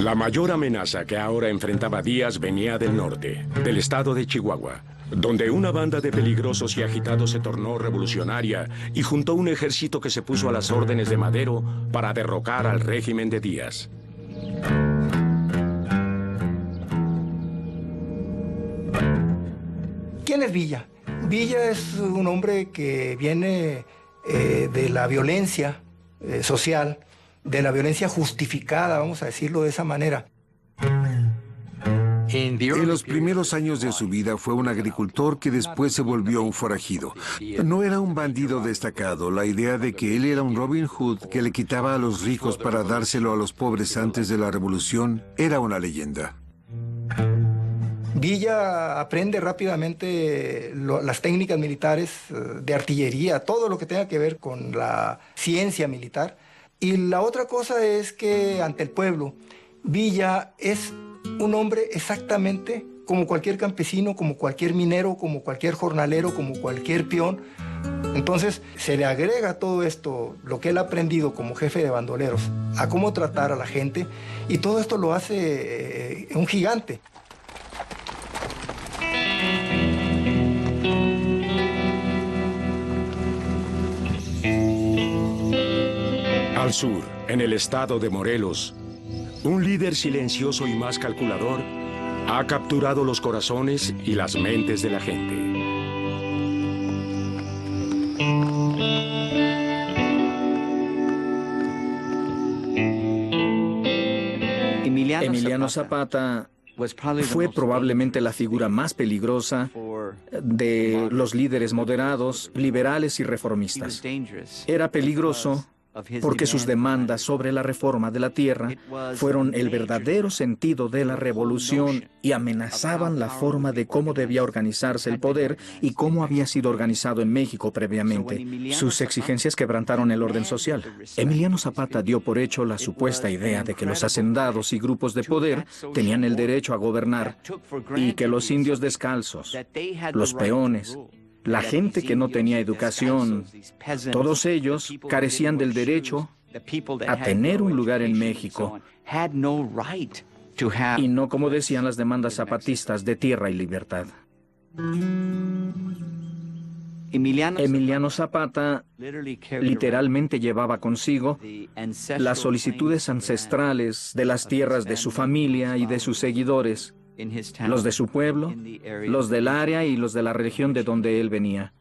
La mayor amenaza que ahora enfrentaba Díaz venía del norte, del estado de Chihuahua, donde una banda de peligrosos y agitados se tornó revolucionaria y juntó un ejército que se puso a las órdenes de Madero para derrocar al régimen de Díaz. ¿Quién es Villa? Villa es un hombre que viene de la violencia social, de la violencia justificada, vamos a decirlo de esa manera. En los primeros años de su vida fue un agricultor que después se volvió un forajido. No era un bandido destacado. La idea de que él era un Robin Hood que le quitaba a los ricos para dárselo a los pobres antes de la revolución era una leyenda. Villa aprende rápidamente las técnicas militares de artillería, todo lo que tenga que ver con la ciencia militar. Y la otra cosa es que ante el pueblo, Villa es un hombre exactamente como cualquier campesino, como cualquier minero, como cualquier jornalero, como cualquier peón. Entonces se le agrega todo esto, lo que él ha aprendido como jefe de bandoleros, a cómo tratar a la gente, y todo esto lo hace un gigante. Al sur, en el estado de Morelos, un líder silencioso y más calculador ha capturado los corazones y las mentes de la gente. Emiliano Zapata fue probablemente la figura más peligrosa de los líderes moderados, liberales y reformistas. Era peligroso porque sus demandas sobre la reforma de la tierra fueron el verdadero sentido de la revolución y amenazaban la forma de cómo debía organizarse el poder y cómo había sido organizado en México previamente. Sus exigencias quebrantaron el orden social. Emiliano Zapata dio por hecho la supuesta idea de que los hacendados y grupos de poder tenían el derecho a gobernar y que los indios descalzos, los peones, la gente que no tenía educación, todos ellos carecían del derecho a tener un lugar en México y no, como decían las demandas zapatistas, de tierra y libertad. Emiliano Zapata literalmente llevaba consigo las solicitudes ancestrales de las tierras de su familia y de sus seguidores, los de su pueblo, los del área y los de la región de donde él venía.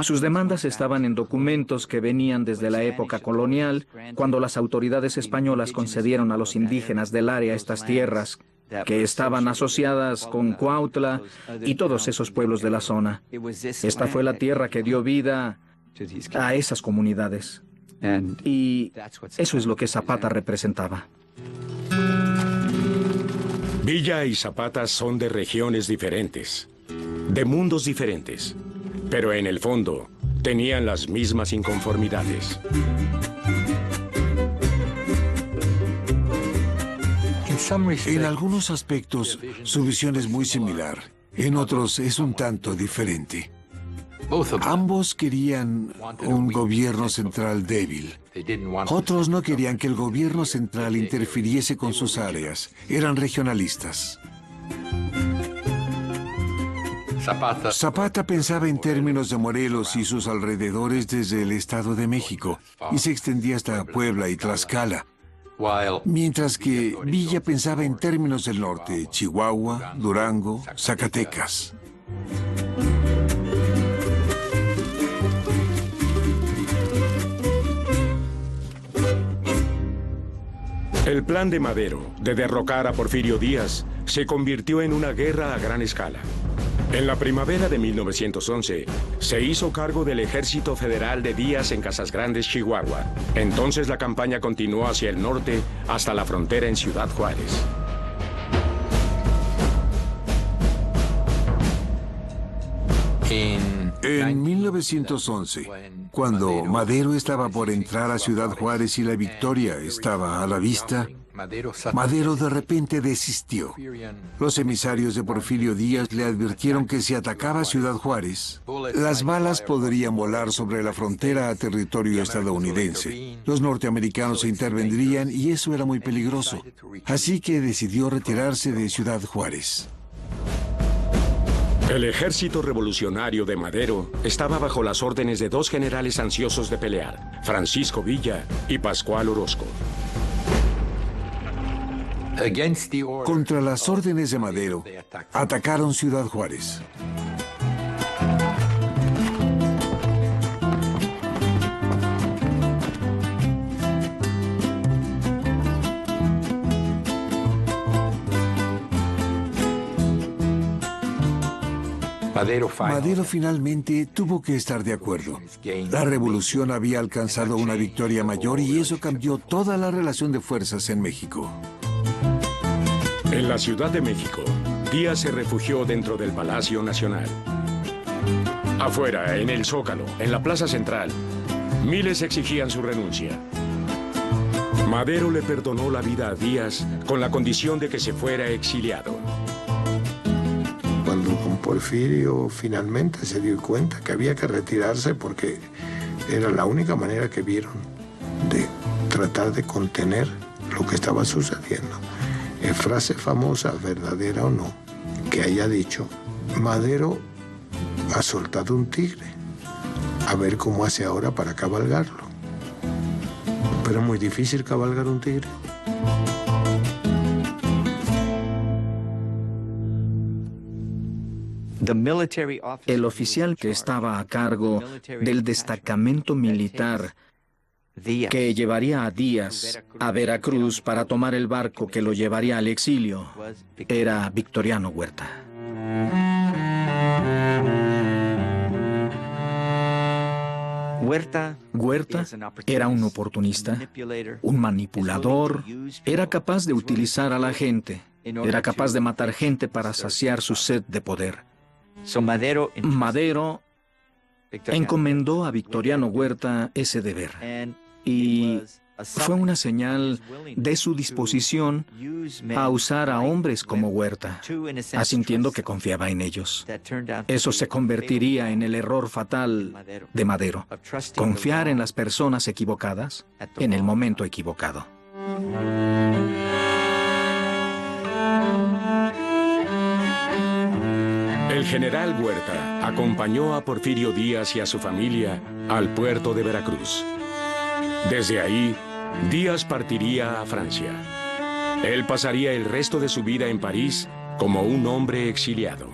Sus demandas estaban en documentos que venían desde la época colonial, cuando las autoridades españolas concedieron a los indígenas del área estas tierras que estaban asociadas con Cuautla y todos esos pueblos de la zona. Esta fue la tierra que dio vida a esas comunidades. Y eso es lo que Zapata representaba. Villa y Zapata son de regiones diferentes, de mundos diferentes, pero en el fondo tenían las mismas inconformidades. En algunos aspectos, su visión es muy similar. En otros, es un tanto diferente. Ambos querían un gobierno central débil. Otros no querían que el gobierno central interfiriese con sus áreas. Eran regionalistas. Zapata pensaba en términos de Morelos y sus alrededores desde el Estado de México y se extendía hasta Puebla y Tlaxcala. Mientras que Villa pensaba en términos del norte, Chihuahua, Durango, Zacatecas. El plan de Madero de derrocar a Porfirio Díaz se convirtió en una guerra a gran escala. En la primavera de 1911, se hizo cargo del Ejército Federal de Díaz en Casas Grandes, Chihuahua. Entonces la campaña continuó hacia el norte hasta la frontera en Ciudad Juárez. En 1911, cuando Madero estaba por entrar a Ciudad Juárez y la victoria estaba a la vista, Madero de repente desistió. Los emisarios de Porfirio Díaz le advirtieron que si atacaba Ciudad Juárez, las balas podrían volar sobre la frontera a territorio estadounidense. Los norteamericanos intervendrían y eso era muy peligroso. Así que decidió retirarse de Ciudad Juárez. El ejército revolucionario de Madero estaba bajo las órdenes de dos generales ansiosos de pelear, Francisco Villa y Pascual Orozco. Contra las órdenes de Madero, atacaron Ciudad Juárez. Madero finalmente tuvo que estar de acuerdo. La revolución había alcanzado una victoria mayor y eso cambió toda la relación de fuerzas en México. En la Ciudad de México, Díaz se refugió dentro del Palacio Nacional. Afuera, en el Zócalo, en la Plaza Central, miles exigían su renuncia. Madero le perdonó la vida a Díaz con la condición de que se fuera exiliado. Cuando don Porfirio finalmente se dio cuenta que había que retirarse porque era la única manera que vieron de tratar de contener lo que estaba sucediendo. Es frase famosa, verdadera o no, que haya dicho: Madero ha soltado un tigre, a ver cómo hace ahora para cabalgarlo. Pero es muy difícil cabalgar un tigre. El oficial que estaba a cargo del destacamento militar que llevaría a Díaz a Veracruz para tomar el barco que lo llevaría al exilio era Victoriano Huerta. Huerta era un oportunista, un manipulador, era capaz de utilizar a la gente, era capaz de matar gente para saciar su sed de poder. Madero encomendó a Victoriano Huerta ese deber y fue una señal de su disposición a usar a hombres como Huerta, asintiendo que confiaba en ellos. Eso se convertiría en el error fatal de Madero, confiar en las personas equivocadas en el momento equivocado. El general Huerta acompañó a Porfirio Díaz y a su familia al puerto de Veracruz. Desde ahí, Díaz partiría a Francia. Él pasaría el resto de su vida en París como un hombre exiliado.